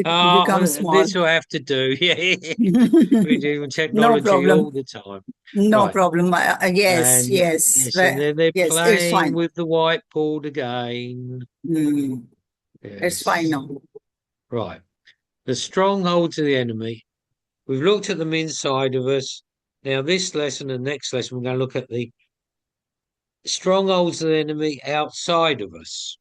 becomes small. this will have to do. Yeah, we're doing No technology all problem. the time. No Right. problem. Yes, And yes, yes, and then they're yes. It's playing fine. with the whiteboard again. Hmm. It's fine Yes. now. Right. The strongholds of the enemy. We've looked at them inside of us. Now, this lesson and next lesson, we're going to look at the strongholds of the enemy outside of us.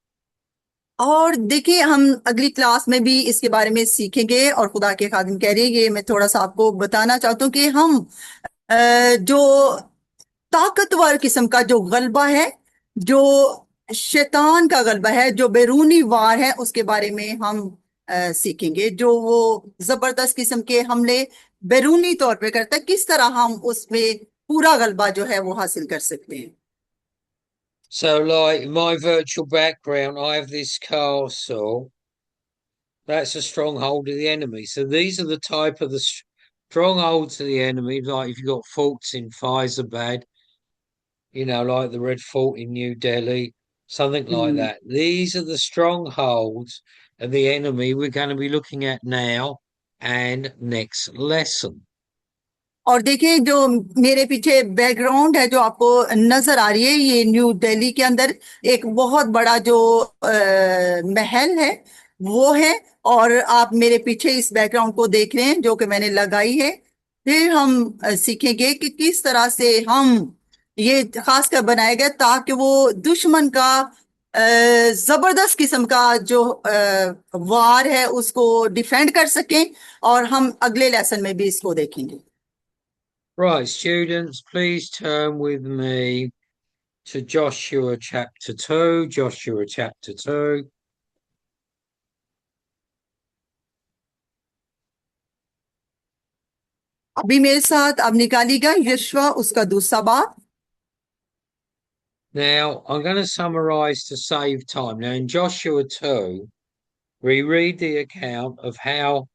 और देखिए हम अगली class में भी इसके बारे में सीखेंगे और खुदा के खादिम कह रही है ये मैं थोड़ा सा आपको बताना चाहता हूँ कि हम जो ताकतवर किस्म का जो गलबा है जो शैतान का गलबा है जो बैरूनी वार है उसके बारे में हम सीखेंगे जो वो जबरदस्त किस्म के हमले बैरूनी तौर पे करता है किस तरह हम उसमें पूरा गलबा जो है वो हासिल कर सकते हैं So, like in my virtual background, I have this castle. That's a stronghold of the enemy. So these are the type of the strongholds of the enemy. Like if you've got forts in Faizabad, like the Red Fort in New Delhi, something like hmm that. These are the strongholds of the enemy we're going to be looking at now and next lesson. और देखिए जो मेरे पीछे background है जो आपको नजर आ रही है ये न्यू दिल्ली के अंदर एक बहुत बड़ा जो महल है वो है और आप मेरे पीछे इस बैकग्राउंड को देख रहे हैं जो कि मैंने लगाई है फिर हम सीखेंगे कि किस तरह से हम ये खासकर बनाया गया ताकि वो दुश्मन का जबरदस्त किस्म का जो वार है उसको डिफेंड कर सकें और हम अगले लेसन में भी इसको देखेंगे Right, students, please turn with me to Joshua chapter 2. Joshua chapter 2. अभी मेरे साथ अब निकालिएगा यशवा उसका दूसरा बाप Now, I'm going to summarize to save time. Now, in Joshua 2, we read the account of how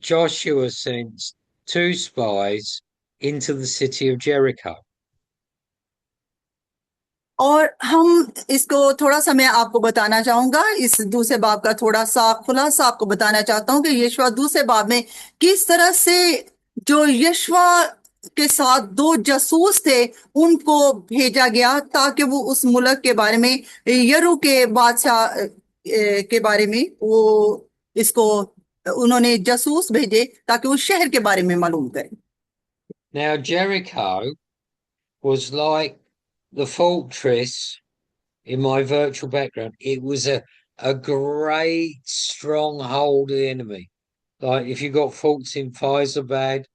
Joshua sent two spies into the city of Jericho. और हम इसको थोड़ा सा मैं आपको बताना चाहूंगा इस दूसरे बाब का थोड़ा सा खुलासा आपको बताना चाहता हूं कि यशवा दूसरे बाब में किस तरह से जो यशवा के साथ दो जासूस थे उनको भेजा गया ताकि वो उस मुल्क के बारे में यरू के बादशाह के बारे में वो इसको उन्होंने जासूस भेजे ताकि वो शहर के बारे में मालूम करें Now, Jericho was like the fortress in my virtual background. It was a great stronghold of the enemy. Like if you got forts in Faizabad,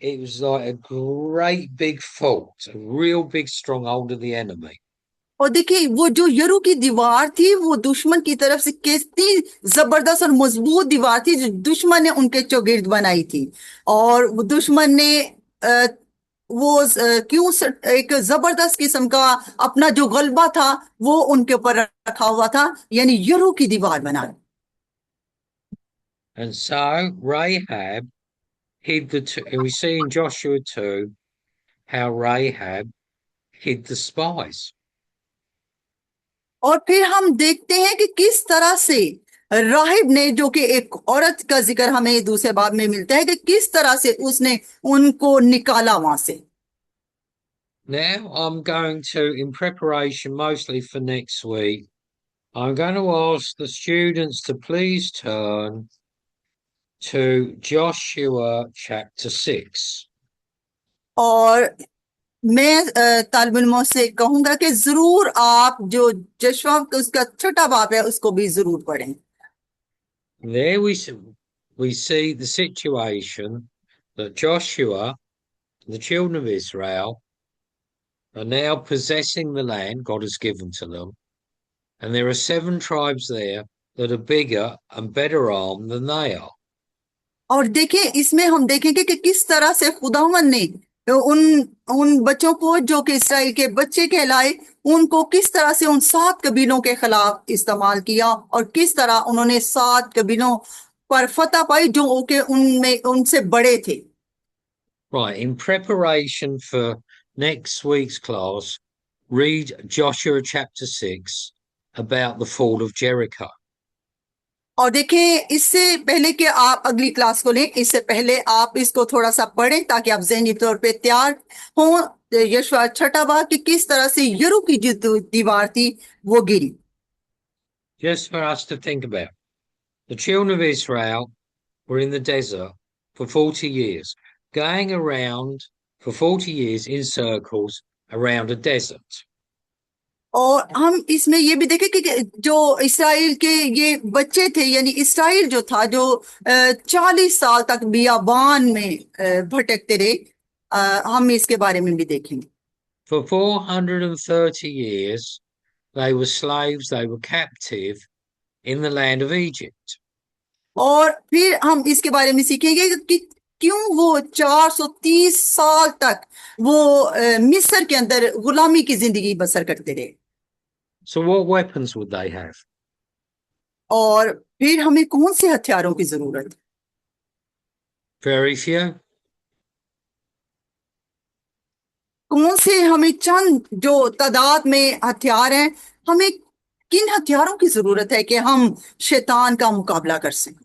it was like a great big fort, a real big stronghold of the enemy. और देखिए वो जो यरू की दीवार थी वो दुश्मन की तरफ से कितनी जबरदस्त और मजबूत दीवार थी जो दुश्मन ने उनके चौगिर्द बनाई थी और वो दुश्मन ने क्यों एक जबरदस्त किस्म का अपना जो गलबा था वो उनके ऊपर रखा हुआ था यानी यरू की दीवार बना And so Rahab hid and we see in Joshua 2 how Rahab hid the spies. और फिर हम देखते हैं कि किस तरह से राहिब ने जो कि एक औरत का जिक्र हमें दूसरे बाब में मिलता है कि किस तरह से उसने उनको निकाला वहां से Now I'm going to, in preparation mostly for next week, I'm going to ask the students to please turn to Joshua chapter 6. और मैं तालिब इल्मों से कहूंगा कि जरूर आप जो जशवा उसका छोटा बाप है उसको भी जरूर पढ़ें There we see the situation that Joshua, the children of Israel, are now possessing the land God has given to them. And there are 7 tribes there that are bigger and better armed than they are. और देखिए इसमें हम देखेंगे कि किस तरह से खुदावन ने उन उन बच्चों को जो कि इसराइल के बच्चे कहलाए उनको किस तरह से उन 7 कबीलों के खिलाफ इस्तेमाल किया और किस तरह उन्होंने 7 कबीलों पर फतह पाई जो ओके उनमें उनसे बड़े थे। Right, in preparation for next week's class, read Joshua chapter 6 about the fall of Jericho. और देखें, इससे पहले कि आप अगली क्लास को लें, इससे पहले आप इसको थोड़ा सा पढ़ें ताकि आप ज़हनी तौर पे तैयार हों। यशवा छठा बाग कि किस तरह से यरू की जो दीवार थी वो गिरी। Just for us to think about. The children of Israel were in the desert for 40 years, going around for 40 years in circles around a desert. और हम इसमें ये भी देखें कि जो इसराइल के ये बच्चे थे, यानी इसराइल जो था, जो 40 साल तक बियाबान में भटकते रहे, हम इसके बारे में भी देखेंगे। For 430 years, they were slaves, they were captive in the land of Egypt. और फिर हम इसके बारे में सीखेंगे कि क्यों वो 430 साल तक वो मिस्र के अंदर गुलामी की जिंदगी बसर करते रहे। So what weapons would they have? और फिर हमें कौन से हथियारों की जरूरत है? Very few. कौन से हमें चंद जो तादाद में हथियार हैं, हमें किन हथियारों की जरूरत है कि हम शैतान का मुकाबला कर सकें?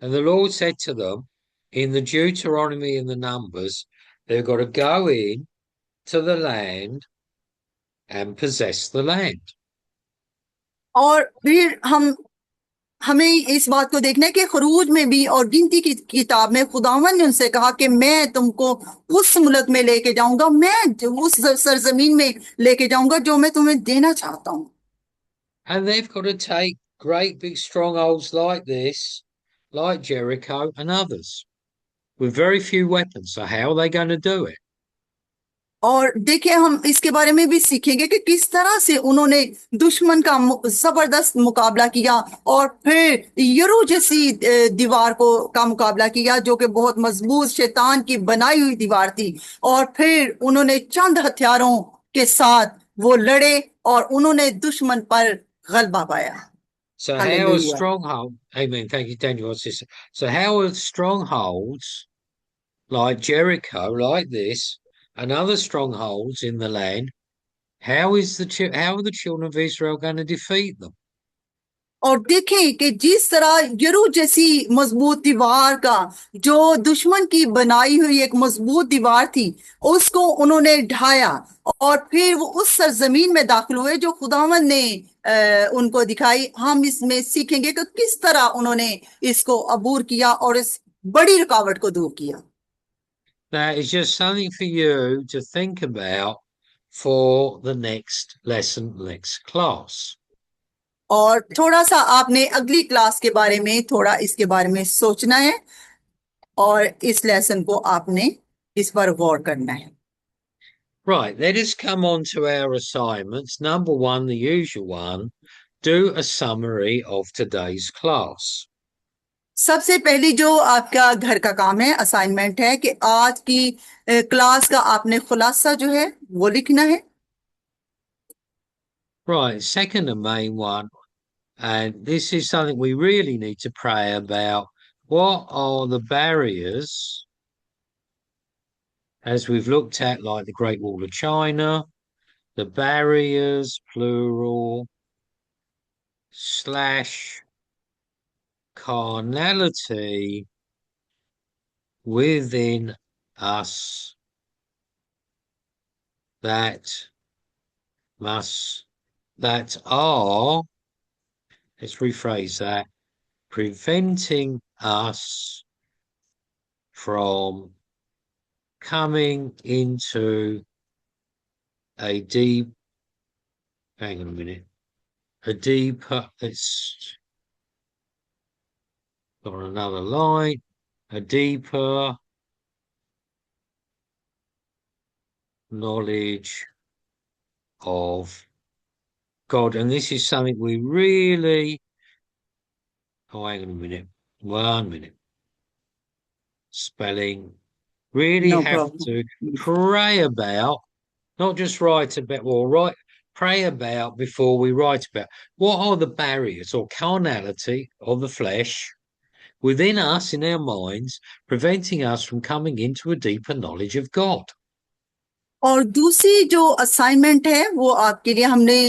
And the Lord said to them in the Deuteronomy and the Numbers, they've got to go in to the land and possess the land. और फिर हमें इस बात को देखना है कि खरूज में भी और गिनती की किताब में खुदावन ने उनसे कहा कि मैं तुमको उस मुल्क में लेके जाऊंगा, मैं उस सरजमीन में लेके जाऊंगा जो मैं तुम्हें देना चाहता हूँ। And they've got to take great big strongholds like this, like Jericho and others, with very few weapons. So how are they going to do it? और देखिए, हम इसके बारे में भी सीखेंगे कि किस तरह से उन्होंने दुश्मन का जबरदस्त मुकाबला किया और फिर यरू जैसी दीवार को का मुकाबला किया जो कि बहुत मजबूत शैतान की बनाई हुई दीवार थी। और फिर उन्होंने चंद हथियारों के साथ वो लड़े और उन्होंने दुश्मन पर गलबा पाया। So how are hallelujah. stronghold? Amen. Thank you, Daniel. Sister. So how are strongholds like Jericho, like this, and other strongholds in the land? How are the children of Israel going to defeat them? और देखें कि जिस तरह यरू जैसी मजबूत दीवार का जो दुश्मन की बनाई हुई एक मजबूत दीवार थी, उसको उन्होंने ढाया और फिर वो उस सरजमीन में दाखिल हुए जो खुदावन ने उनको दिखाई। हम इसमें सीखेंगे कि किस तरह उन्होंने इसको अबूर किया और इस बड़ी रुकावट को दूर किया। That is just something for you to think about for the next lesson, next class. और थोड़ा सा आपने अगली क्लास के बारे में थोड़ा इसके बारे में सोचना है और इस लेसन को आपने इस पर गौर करना है। Right, let us come on to our assignments. Number one, the usual one, do a summary of today's class. सबसे पहली जो आपका घर का काम है, असाइनमेंट है कि आज की क्लास का आपने खुलासा जो है वो लिखना है। Right, second and main one, and this is something we really need to pray about. What are the barriers, as we've looked at, like the Great Wall of China, the barriers, plural, slash, carnality within us that are, let's rephrase that, preventing us from coming into a deep, hang on a minute, a deeper, it's got another line, a deeper knowledge of God. And this is something we really, oh, hang on a minute, 1 minute. Spelling, really no have to problem. pray about, not just write about, pray about before we write about what are the barriers or carnality of the flesh within us, in our minds, preventing us from coming into a deeper knowledge of God. और दूसरी जो assignment है वो आपके लिए हमने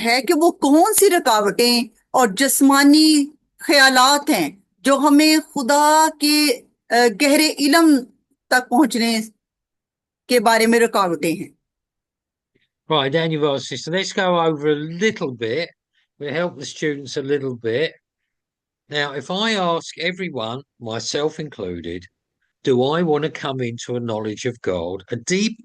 है कि वो कौन सी रुकावटें और जिस्मानी ख्यालात हैं जो हमें खुदा के गहरे इल्म तक पहुंचने के बारे में रुकावटें हैं. Right, Daniel, sister, let's go over a little bit. We'll help the students a little bit. Now, if I ask everyone, myself included, do I want to come into a knowledge of God, a deep,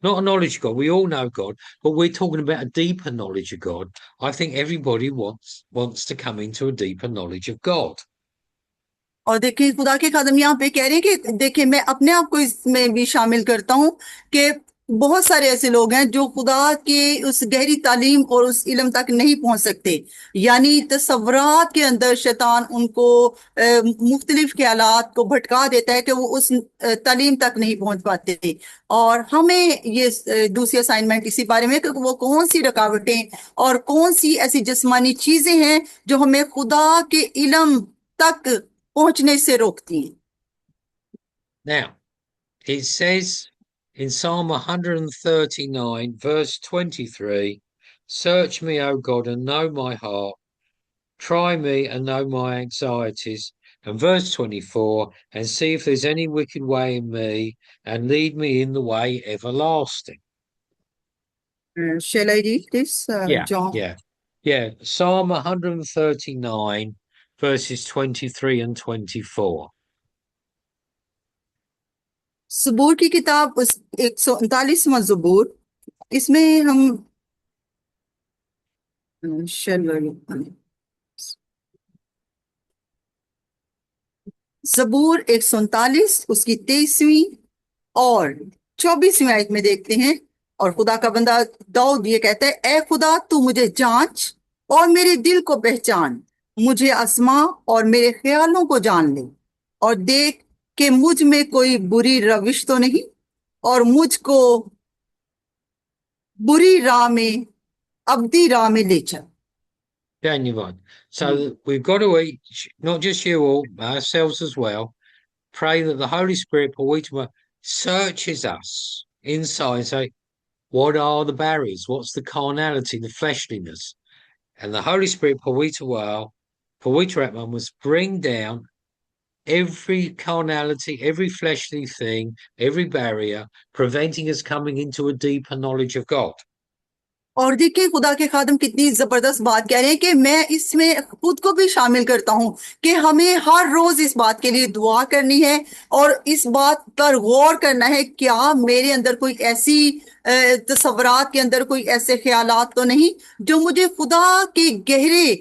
not a knowledge of God, we all know God, but we're talking about a deeper knowledge of God. I think everybody wants to come into a deeper knowledge of God. और देखिए खुदा के खादम यहाँ पे कह रहे हैं कि देखिए मैं अपने आप को इसमें भी शामिल करता हूँ कि बहुत सारे ऐसे लोग हैं जो खुदा के उस गहरी तालीम और उस इल्म तक नहीं पहुंच सकते, यानी तसव्वुरात के अंदर शैतान उनको मुख्तलिफ ख्यालात को भटका देता है कि वो उस तालीम तक नहीं पहुंच पाते. और हमें ये दूसरी असाइनमेंट इसी बारे में कि वो कौन सी रुकावटें और कौन सी ऐसी जिस्मानी चीजें हैं जो हमें खुदा के इल्म तक पहुंचने से रोकती हैं. Now, it says in Psalm 139, verse 23, search me, O God, and know my heart. Try me and know my anxieties. And verse 24, and see if there's any wicked way in me, and lead me in the way everlasting. Shall I read this, John? Yeah. Psalm 139, verses 23 and 24. ज़बूर की किताब उस 139वां ज़बूर, इसमें हम ज़बूर 139 उसकी 23वीं और 24वीं आयत में देखते हैं. और खुदा का बंदा दाऊद ये कहता है, ए खुदा तू मुझे जांच और मेरे दिल को पहचान, मुझे आजमा और मेरे ख्यालों को जान ले, और देख कि मुझ में कोई बुरी रविश तो नहीं, और मुझको बुरी राह में, अब्दी राह में ले चल. Daniel, so we've got to each, not just you all, ourselves as well, pray that the Holy Spirit, searches us inside and say, what are the barriers? What's the carnality, the fleshliness? And the Holy Spirit, Pawitratman, must bring down every carnality, every fleshly thing, every barrier, preventing us coming into a deeper knowledge of God. और देखिए खुदा के खादम कितनी जबरदस्त बात कह रहे हैं कि मैं इसमें खुद को भी शामिल करता हूं कि हमें हर रोज इस बात के लिए दुआ करनी है और इस बात पर गौर करना है, क्या मेरे अंदर कोई ऐसी तसव्वुरात के अंदर कोई ऐसे ख्यालात तो नहीं जो मुझे खुदा के गहरे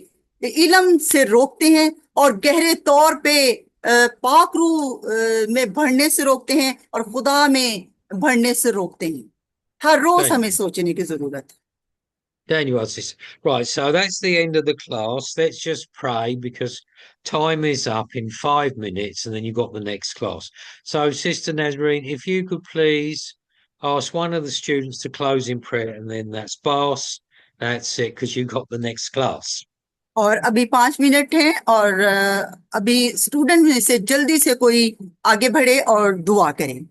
इल्म से रोकते हैं और गहरे तौर पे पाक रूह में बढ़ने से रोकते हैं और खुदा में बढ़ने से रोकते हैं. हर रोज हमें सोचने की जरूरत है. Daniel says, right, so that's the end of the class. Let's just pray because time is up in 5 minutes and then you've got the next class. So, Sister Nazarene, if you could please ask one of the students to close in prayer, and then that's Bas. That's it, because you've got the next class. और अभी 5 minute हैं और अभी student में से जल्दी से कोई आगे बढ़े और दुआ करें.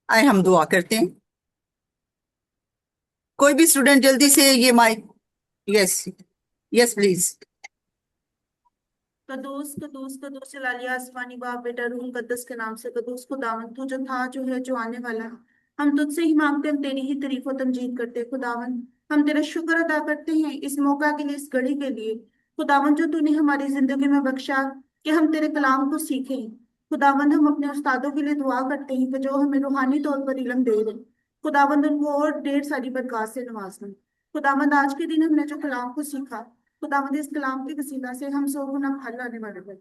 आए हम दुआ करते हैं. कोई भी स्टूडेंट जल्दी से ये माइक. Yes yes please. कदूस कदूस कदूस जलालिया आसमानी बाप बेटा रूह मुकद्दस के नाम से कदूस खुदावन तू जो था जो है जो आने वाला है, हम तुझसे ही मांगते, हम तेरी ही तारीफ और तमजीद करते हैं खुदावन. हम तेरा शुक्र अदा करते हैं इस मौका के लिए, इस घड़ी के लिए खुदावन जो तूने हमारी जिंदगी में बख्शा कि हम तेरे कलाम को सीखें. खुदावन हम अपने उस्तादों के लिए दुआ करते हैं कि जो हमें रूहानी तौर पर इल्म दे रहे, खुदावन उनको और ढेर सारी बरकत से नवाजना. खुदावन आज के दिन हमने जो कलाम को सीखा, खुदावंद इस कलाम के वसीला से हम 100 गुना फल आने वाले हैं.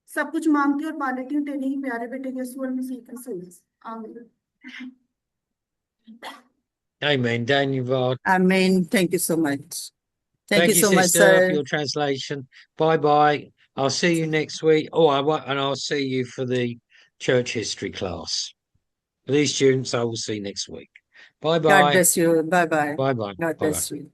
सब कुछ मांगती और पा लेती हूँ तेरे ही प्यारे बेटे यीशु मसीह के नाम से. आमीन. Amen, Daniel. Amen. Thank you so much. Thank you you, so much, sister, sir. for your translation. Bye. I'll see you next week. Oh, and I'll see you for the church history class. For these students, I will see next week. Bye God bye. bless you. Bye bye. Bye bye. God Bye bye. bless you.